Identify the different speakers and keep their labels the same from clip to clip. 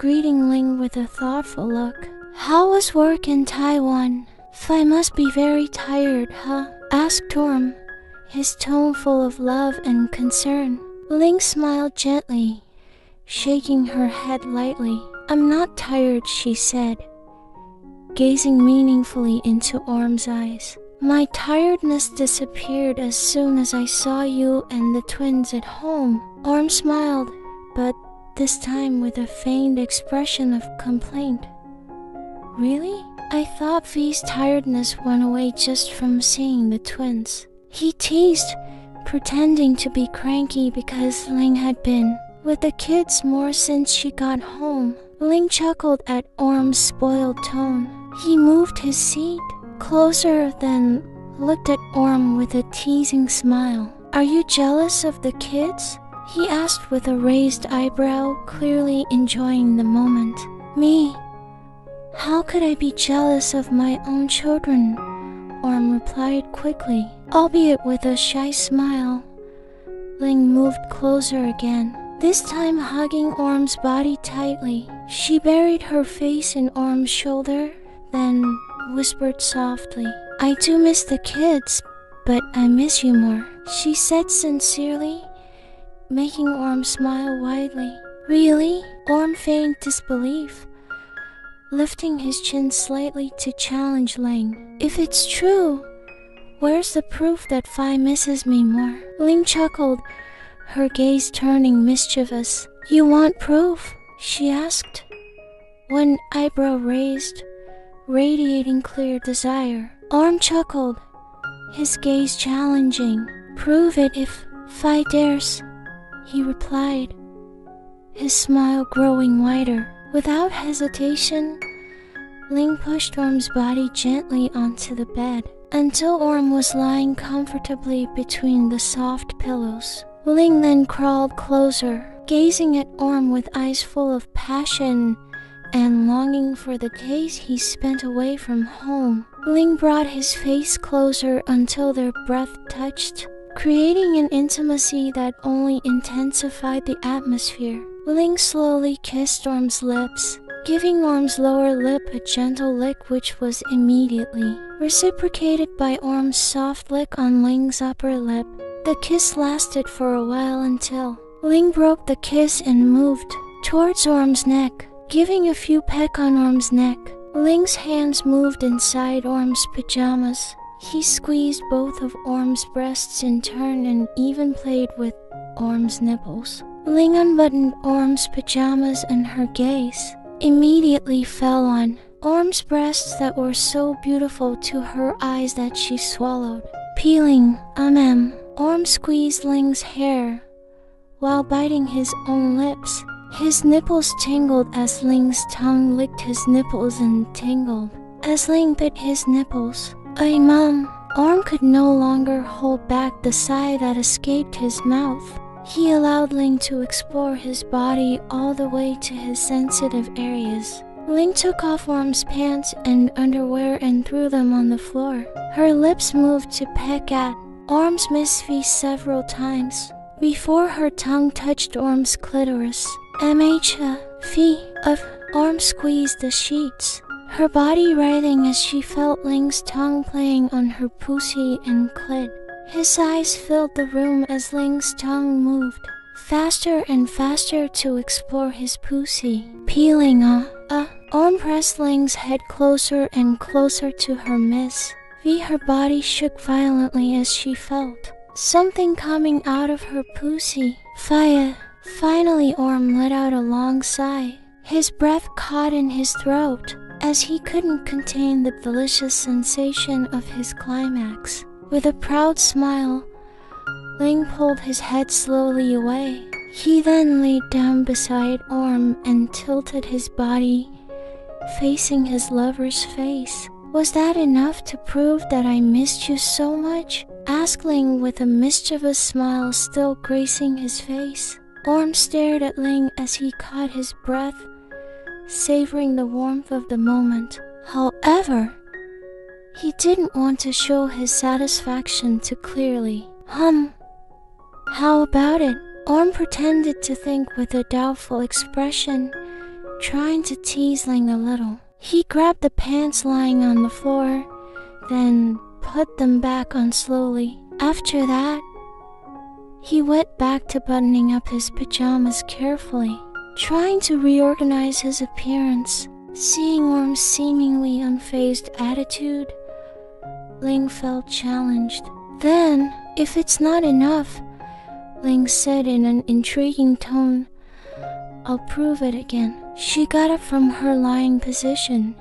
Speaker 1: greeting Ling with a thoughtful look. How was work in Taiwan? Phi must be very tired, huh? Asked Orm, his tone full of love and concern. Ling smiled gently, shaking her head lightly. I'm not tired, she said, gazing meaningfully into Orm's eyes. My tiredness disappeared as soon as I saw you and the twins at home. Orm smiled, but this time with a faint expression of complaint. Really? I thought V's tiredness went away just from seeing the twins. He teased, pretending to be cranky because Ling had been with the kids more since she got home. Ling chuckled at Orm's spoiled tone. He moved his seat closer, then looked at Orm with a teasing smile. Are you jealous of the kids? He asked with a raised eyebrow, clearly enjoying the moment. Me? How could I be jealous of my own children? Orm replied quickly, albeit with a shy smile. Ling moved closer again, this time hugging Orm's body tightly. She buried her face in Orm's shoulder, then whispered softly, I do miss the kids, but I miss you more, she said sincerely, making Orm smile widely. Really? Orm feigned disbelief, lifting his chin slightly to challenge Ling. If it's true, where's the proof that Phi misses me more? Ling chuckled, her gaze turning mischievous. You want proof? She asked, one eyebrow raised, radiating clear desire. Orm chuckled, his gaze challenging. Prove it if Phi dares, he replied, his smile growing wider. Without hesitation, Ling pushed Orm's body gently onto the bed until Orm was lying comfortably between the soft pillows. Ling then crawled closer, gazing at Orm with eyes full of passion and longing for the days he spent away from home. Ling brought his face closer until their breath touched, creating an intimacy that only intensified the atmosphere. Ling slowly kissed Orm's lips, giving Orm's lower lip a gentle lick which was immediately reciprocated by Orm's soft lick on Ling's upper lip. The kiss lasted for a while until Ling broke the kiss and moved towards Orm's neck, giving a few pecks on Orm's neck. Ling's hands moved inside Orm's pajamas. He squeezed both of Orm's breasts in turn and even played with Orm's nipples. Ling unbuttoned Orm's pajamas and her gaze immediately fell on Orm's breasts that were so beautiful to her eyes that she swallowed. Peeling, Orm squeezed Ling's hair while biting his own lips. His nipples tingled as Ling's tongue licked his nipples and tingled as Ling bit his nipples. Orm could no longer hold back the sigh that escaped his mouth. He allowed Ling to explore his body all the way to his sensitive areas. Ling took off Orm's pants and underwear and threw them on the floor. Her lips moved to peck at Orm's Miss V several times before her tongue touched Orm's clitoris. Orm squeezed the sheets, her body writhing as she felt Ling's tongue playing on her pussy and clit. His eyes filled the room as Ling's tongue moved faster and faster to explore his pussy. Peeling, Orm pressed Ling's head closer and closer to her Miss V. Her body shook violently as she felt something coming out of her pussy. Fire. Finally, Orm let out a long sigh. His breath caught in his throat as he couldn't contain the delicious sensation of his climax. With a proud smile, Ling pulled his head slowly away. He then laid down beside Orm and tilted his body, facing his lover's face. Was that enough to prove that I missed you so much? Asked Ling with a mischievous smile still gracing his face. Orm stared at Ling as he caught his breath, savoring the warmth of the moment. However, he didn't want to show his satisfaction too clearly. How about it? Orm pretended to think with a doubtful expression, trying to tease Ling a little. He grabbed the pants lying on the floor, then put them back on slowly. After that, he went back to buttoning up his pajamas carefully, trying to reorganize his appearance. Seeing Orm's seemingly unfazed attitude, Ling felt challenged. Then, if it's not enough, Ling said in an intriguing tone, "I'll prove it again." She got up from her lying position,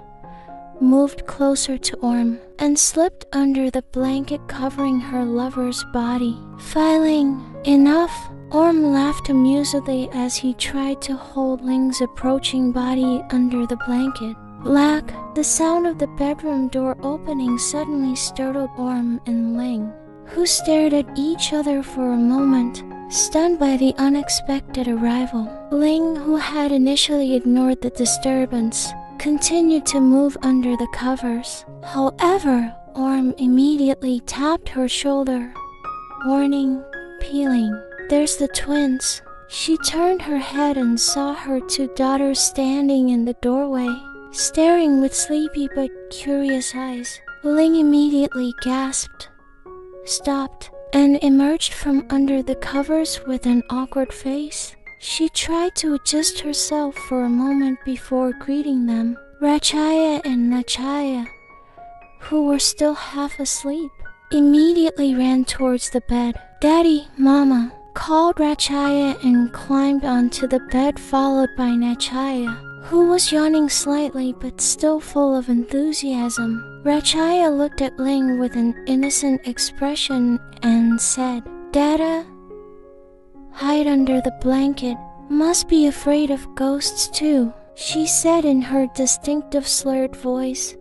Speaker 1: moved closer to Orm, and slipped under the blanket covering her lover's body. Filing, "Enough!" Orm laughed amusedly as he tried to hold Ling's approaching body under the blanket. Black, the sound of the bedroom door opening suddenly startled Orm and Ling, who stared at each other for a moment, stunned by the unexpected arrival. Ling, who had initially ignored the disturbance, continued to move under the covers. However, Orm immediately tapped her shoulder. "Warning, peeling. There's the twins." She turned her head and saw her two daughters standing in the doorway, staring with sleepy but curious eyes. Ling immediately gasped, stopped, and emerged from under the covers with an awkward face. She tried to adjust herself for a moment before greeting them. Rachaya and Nachaya, who were still half asleep, immediately ran towards the bed. "Daddy, Mama," called Rachaya and climbed onto the bed, followed by Nachaya, who was yawning slightly but still full of enthusiasm. Rachaya looked at Ling with an innocent expression and said, "Dada, hide under the blanket. Must be afraid of ghosts too," she said in her distinctive slurred voice,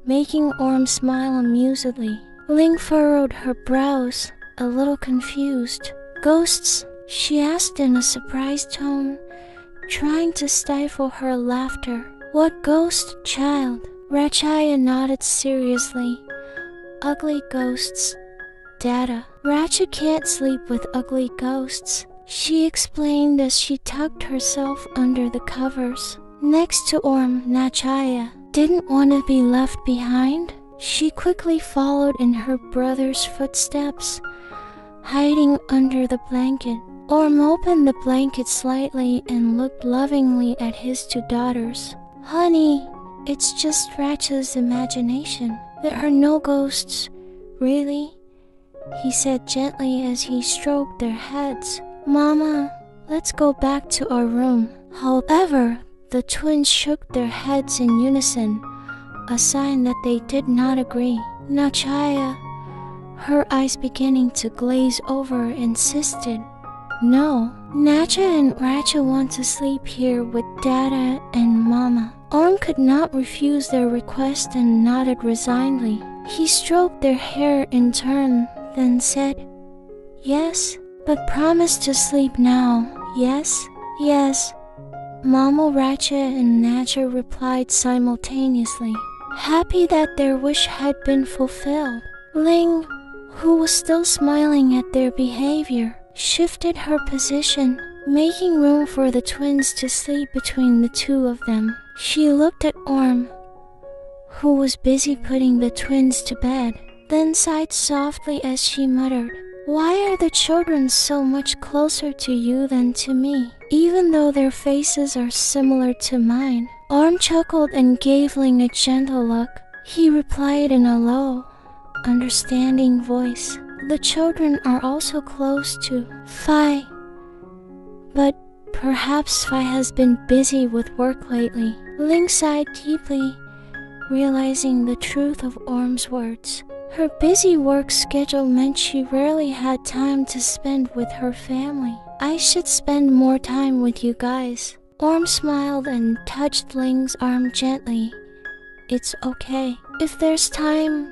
Speaker 1: making Orm smile amusedly. Ling furrowed her brows, a little confused. "Ghosts?" she asked in a surprised tone, trying to stifle her laughter. "What ghost, child?" Rachaya nodded seriously. "Ugly ghosts, Dada. Racha can't sleep with ugly ghosts," she explained as she tucked herself under the covers. Next to Orm, Nachaya didn't want to be left behind. She quickly followed in her brother's footsteps, hiding under the blanket. Orm opened the blanket slightly and looked lovingly at his two daughters. "Honey, it's just Racha's imagination. There are no ghosts, really," he said gently as he stroked their heads. "Mama, let's go back to our room." However, the twins shook their heads in unison, a sign that they did not agree. Nachaya, her eyes beginning to glaze over, insisted, "No, Nacha and Racha want to sleep here with Dada and Mama." Orm could not refuse their request and nodded resignedly. He stroked their hair in turn, then said, "Yes, but promise to sleep now, yes?" "Yes," Mama, Racha, and Nacha replied simultaneously, happy that their wish had been fulfilled. Ling, who was still smiling at their behavior, shifted her position, making room for the twins to sleep between the two of them. She looked at Orm, who was busy putting the twins to bed, then sighed softly as she muttered, "Why are the children so much closer to you than to me, even though their faces are similar to mine?" Orm chuckled and gave Ling a gentle look. He replied in a low, understanding voice, "The children are also close to Phi, but perhaps Phi has been busy with work lately." Ling sighed deeply, realizing the truth of Orm's words. Her busy work schedule meant she rarely had time to spend with her family. "I should spend more time with you guys." Orm smiled and touched Ling's arm gently. "It's okay. If there's time,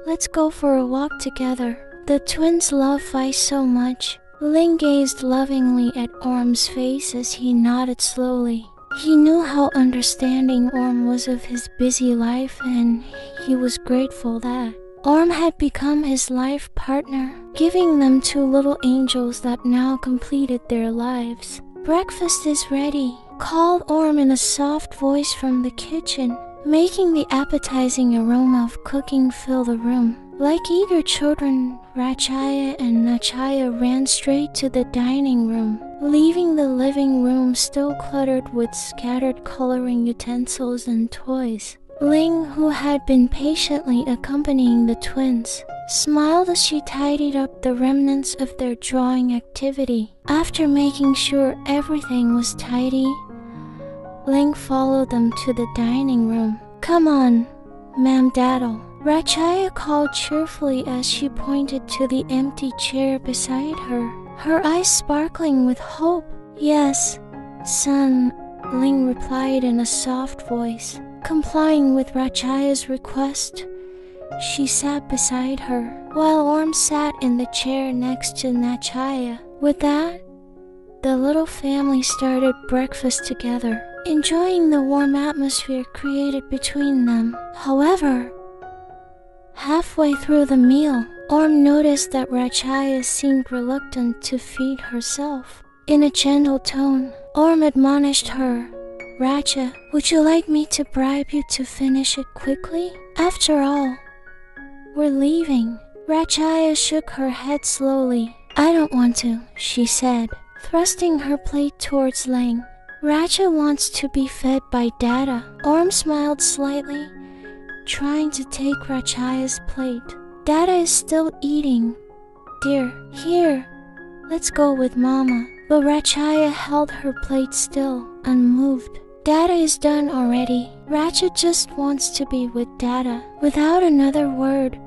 Speaker 1: let's go for a walk together." The twins love Phi so much. Ling gazed lovingly at Orm's face as he nodded slowly. He knew how understanding Orm was of his busy life, and he was grateful that Orm had become his life partner, giving them two little angels that now completed their lives. "Breakfast is ready," called Orm in a soft voice from the kitchen, making the appetizing aroma of cooking fill the room. Like eager children, Rachaya and Nachaya ran straight to the dining room, leaving the living room still cluttered with scattered coloring utensils and toys. Ling, who had been patiently accompanying the twins, smiled as she tidied up the remnants of their drawing activity. After making sure everything was tidy, Ling followed them to the dining room. "Come on, Ma'am Daddle," Rachaya called cheerfully as she pointed to the empty chair beside her, her eyes sparkling with hope. "Yes, son," Ling replied in a soft voice. Complying with Rachaya's request, she sat beside her, while Orm sat in the chair next to Nachaya. With that, the little family started breakfast together, enjoying the warm atmosphere created between them. However, halfway through the meal, Orm noticed that Rachaya seemed reluctant to feed herself. In a gentle tone, Orm admonished her, "Racha, would you like me to bribe you to finish it quickly? After all, we're leaving." Rachaya shook her head slowly. "I don't want to," she said, thrusting her plate towards Ling. "Racha wants to be fed by Dada." Orm smiled slightly, trying to take Rachaya's plate. "Dada is still eating, dear. Here, let's go with Mama." But Rachaya held her plate still, unmoved. "Dada is done already. Racha just wants to be with Dada." Without another word,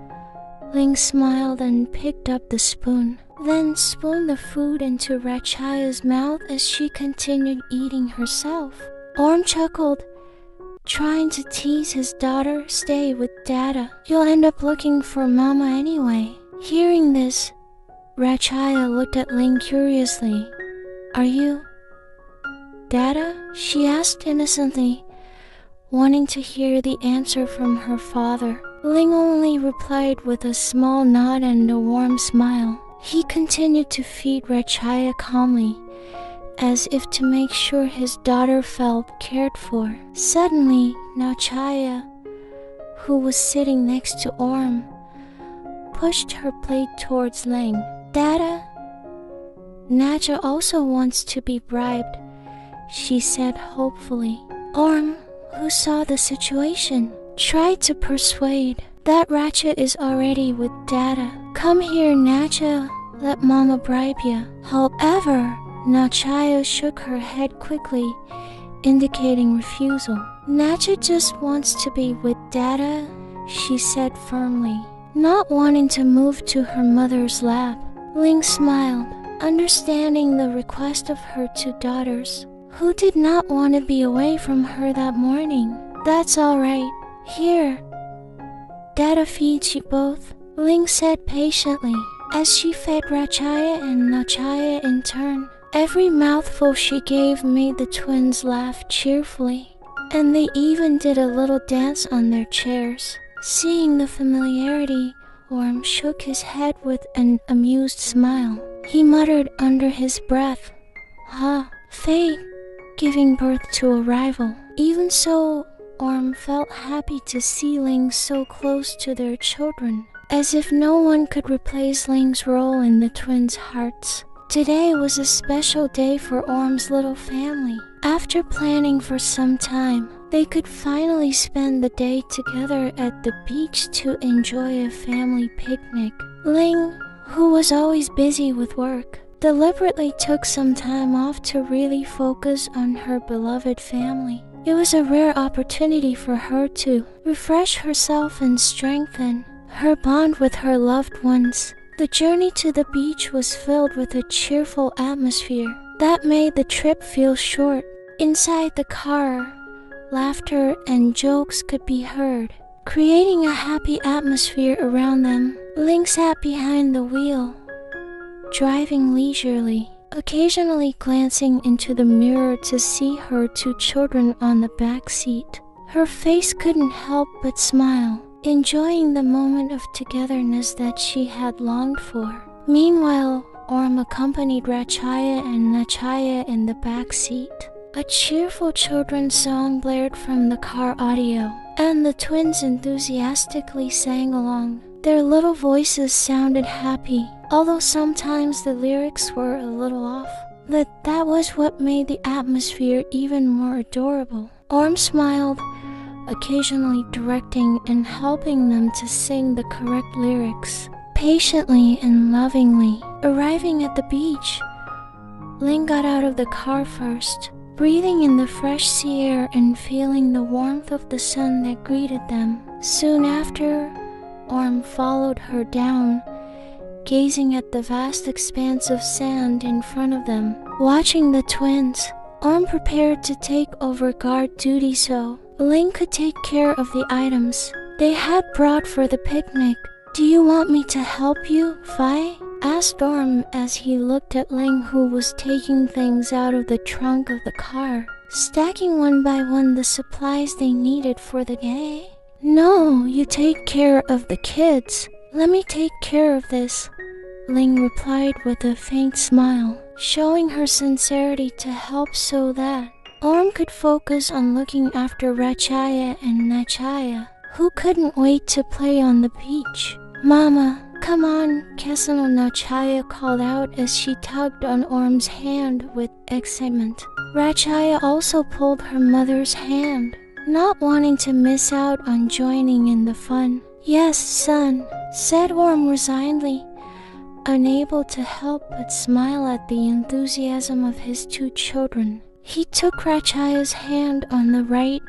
Speaker 1: Ling smiled and picked up the spoon, then spooned the food into Rachaya's mouth as she continued eating herself. Orm chuckled, trying to tease his daughter. "Stay with Dada. You'll end up looking for Mama anyway." Hearing this, Rachaya looked at Ling curiously. "Are you Dada?" she asked innocently, wanting to hear the answer from her father. Ling only replied with a small nod and a warm smile. He continued to feed Rachaya calmly, as if to make sure his daughter felt cared for. Suddenly, Nachaya, who was sitting next to Orm, pushed her plate towards Ling. "Dada, Nacha also wants to be bribed," she said hopefully. Orm, who saw the situation, tried to persuade. "That Racha is already with Dada. Come here, Nacha, let Mama bribe you." However, Nachaya shook her head quickly, indicating refusal. "Nacha just wants to be with Dada," she said firmly, not wanting to move to her mother's lap. Ling smiled, understanding the request of her two daughters, who did not want to be away from her that morning. "That's all right. Here, Dada feeds you both," Ling said patiently, as she fed Rachaya and Nachaya in turn. Every mouthful she gave made the twins laugh cheerfully, and they even did a little dance on their chairs. Seeing the familiarity, Orm shook his head with an amused smile. He muttered under his breath, "Ha, fate, giving birth to a rival." Even so, Orm felt happy to see Ling so close to their children, as if no one could replace Ling's role in the twins' hearts. Today was a special day for Orm's little family. After planning for some time, they could finally spend the day together at the beach to enjoy a family picnic. Ling, who was always busy with work, deliberately took some time off to really focus on her beloved family. It was a rare opportunity for her to refresh herself and strengthen her bond with her loved ones. The journey to the beach was filled with a cheerful atmosphere that made the trip feel short. Inside the car, laughter and jokes could be heard, creating a happy atmosphere around them. Ling sat behind the wheel, driving leisurely, occasionally glancing into the mirror to see her two children on the back seat. Her face couldn't help but smile, enjoying the moment of togetherness that she had longed for. Meanwhile, Orm accompanied Rachaya and Nachaya in the back seat, A cheerful children's song blared from the car audio, and the twins enthusiastically sang along. Their little voices sounded happy, although sometimes the lyrics were a little off. That was what made the atmosphere even more adorable. Orm smiled, occasionally directing and helping them to sing the correct lyrics, patiently and lovingly. Arriving at the beach, Ling got out of the car first, breathing in the fresh sea air and feeling the warmth of the sun that greeted them. Soon after, Orm followed her down, gazing at the vast expanse of sand in front of them. Watching the twins, Orm prepared to take over guard duty so Ling could take care of the items they had brought for the picnic. "Do you want me to help you, Fi?" asked Orm as he looked at Ling, who was taking things out of the trunk of the car, stacking one by one the supplies they needed for the day. "No, you take care of the kids. Let me take care of this," Ling replied with a faint smile, showing her sincerity to help so that Orm could focus on looking after Rachaya and Nachaya, who couldn't wait to play on the beach. "Mama, come on," Kesano Nachaya called out as she tugged on Orm's hand with excitement. Rachaya also pulled her mother's hand, not wanting to miss out on joining in the fun. "Yes, son," said Orm resignedly, unable to help but smile at the enthusiasm of his two children. He took Rachaya's hand on the right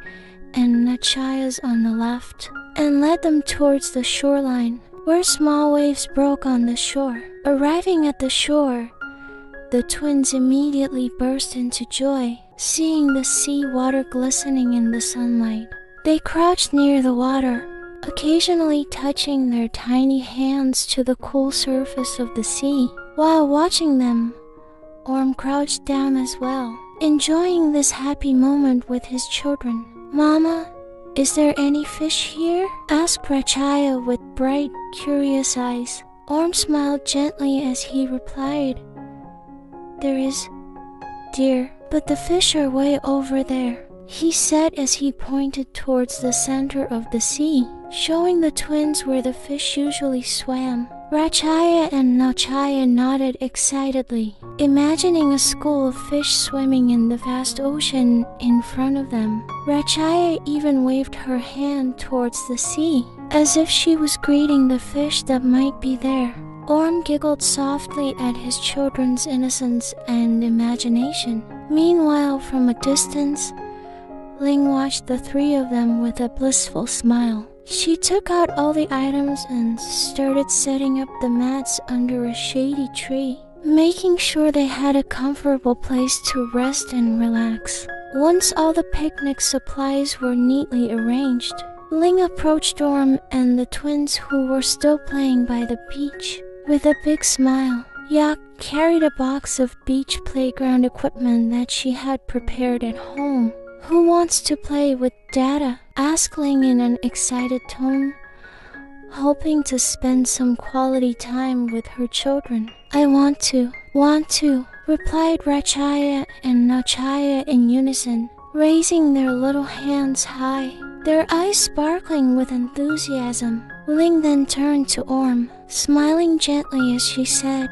Speaker 1: and Nachaya's on the left, and led them towards the shoreline, where small waves broke on the shore. Arriving at the shore, the twins immediately burst into joy, seeing the sea water glistening in the sunlight. They crouched near the water, occasionally touching their tiny hands to the cool surface of the sea. While watching them, Orm crouched down as well, enjoying this happy moment with his children. "Mama, is there any fish here?" asked Rachaya with bright, curious eyes. Orm smiled gently as he replied, "There is, dear, but the fish are way over there," he said as he pointed towards the center of the sea, showing the twins where the fish usually swam. Rachaya and Nachaya nodded excitedly, imagining a school of fish swimming in the vast ocean in front of them. Rachaya even waved her hand towards the sea, as if she was greeting the fish that might be there. Orm giggled softly at his children's innocence and imagination. Meanwhile, from a distance, Ling watched the three of them with a blissful smile. She took out all the items and started setting up the mats under a shady tree, making sure they had a comfortable place to rest and relax. Once all the picnic supplies were neatly arranged, Ling approached Orm and the twins who were still playing by the beach. With a big smile, Yak carried a box of beach playground equipment that she had prepared at home. "Who wants to play with Dada?" asked Ling in an excited tone, hoping to spend some quality time with her children. "I want to," replied Rachaya and Nachaya in unison, raising their little hands high, their eyes sparkling with enthusiasm. Ling then turned to Orm, smiling gently as she said,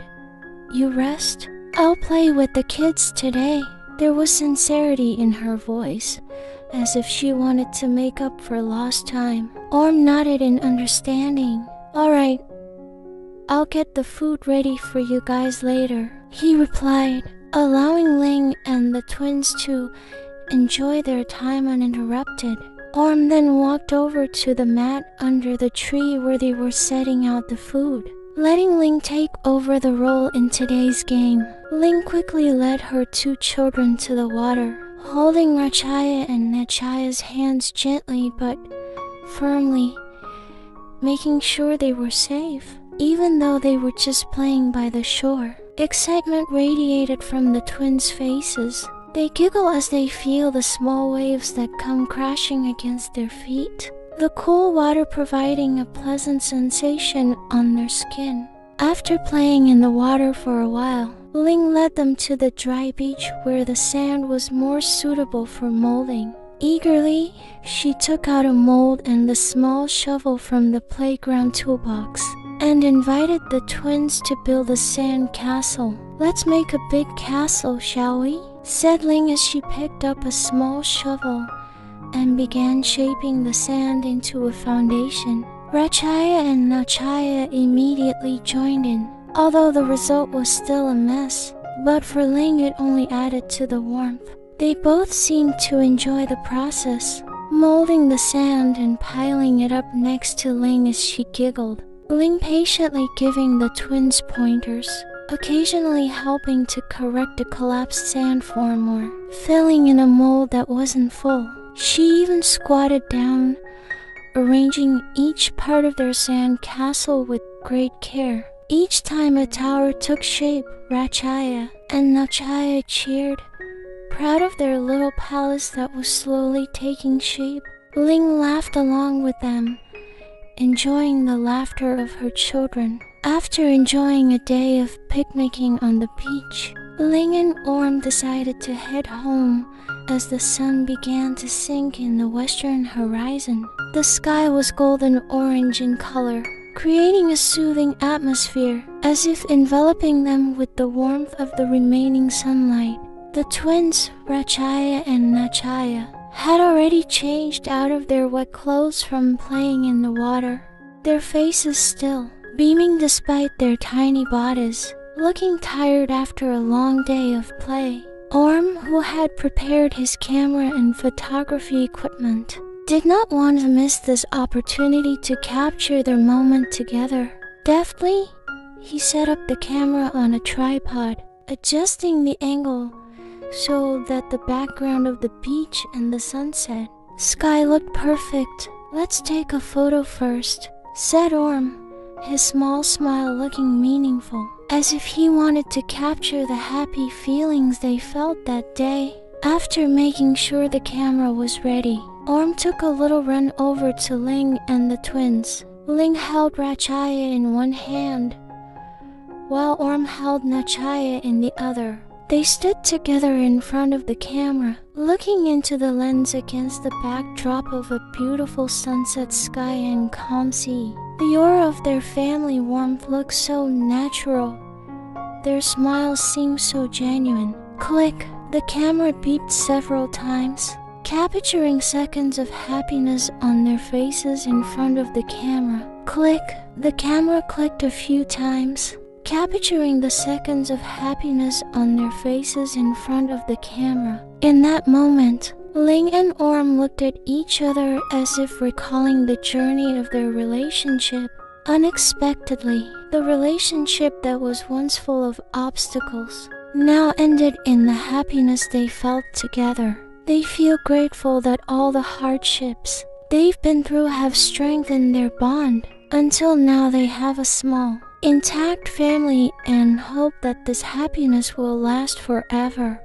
Speaker 1: "You rest? I'll play with the kids today." There was sincerity in her voice, as if she wanted to make up for lost time. Orm nodded in understanding. "All right, I'll get the food ready for you guys later," he replied, allowing Ling and the twins to enjoy their time uninterrupted. Orm then walked over to the mat under the tree where they were setting out the food, letting Ling take over the role in today's game. Ling quickly led her two children to the water, holding Rachaya and Nachaya's hands gently but firmly, making sure they were safe, even though they were just playing by the shore. Excitement radiated from the twins' faces. They giggle as they feel the small waves that come crashing against their feet, the cool water providing a pleasant sensation on their skin. After playing in the water for a while, Ling led them to the dry beach where the sand was more suitable for molding. Eagerly, she took out a mold and the small shovel from the playground toolbox and invited the twins to build a sand castle. "Let's make a big castle, shall we?" said Ling as she picked up a small shovel and began shaping the sand into a foundation. Rachaya and Nachaya immediately joined in, although the result was still a mess, but for Ling it only added to the warmth. They both seemed to enjoy the process, molding the sand and piling it up next to Ling as she giggled. Ling patiently giving the twins pointers, occasionally helping to correct a collapsed sand form or filling in a mold that wasn't full. She even squatted down, arranging each part of their sand castle with great care. Each time a tower took shape, Rachaya and Nachaya cheered, proud of their little palace that was slowly taking shape. Ling laughed along with them, enjoying the laughter of her children. After enjoying a day of picnicking on the beach, Ling and Orm decided to head home as the sun began to sink in the western horizon. The sky was golden orange in color, creating a soothing atmosphere, as if enveloping them with the warmth of the remaining sunlight. The twins, Rachaya and Nachaya, had already changed out of their wet clothes from playing in the water, their faces still beaming despite their tiny bodies, looking tired after a long day of play. Orm, who had prepared his camera and photography equipment, did not want to miss this opportunity to capture their moment together. Deftly, he set up the camera on a tripod, adjusting the angle so that the background of the beach and the sunset sky looked perfect. "Let's take a photo first," said Orm, his small smile looking meaningful, as if he wanted to capture the happy feelings they felt that day. After making sure the camera was ready, Orm took a little run over to Ling and the twins. Ling held Rachaya in one hand, while Orm held Nachaya in the other. They stood together in front of the camera, looking into the lens against the backdrop of a beautiful sunset sky and calm sea. The aura of their family warmth looked so natural. Their smiles seemed so genuine. Click! The camera beeped several times, capturing seconds of happiness on their faces in front of the camera. Click! The camera clicked a few times, capturing the seconds of happiness on their faces in front of the camera. In that moment, Ling and Orm looked at each other as if recalling the journey of their relationship. Unexpectedly, the relationship that was once full of obstacles now ended in the happiness they felt together. They feel grateful that all the hardships they've been through have strengthened their bond. Until now they have a small, intact family and hope that this happiness will last forever.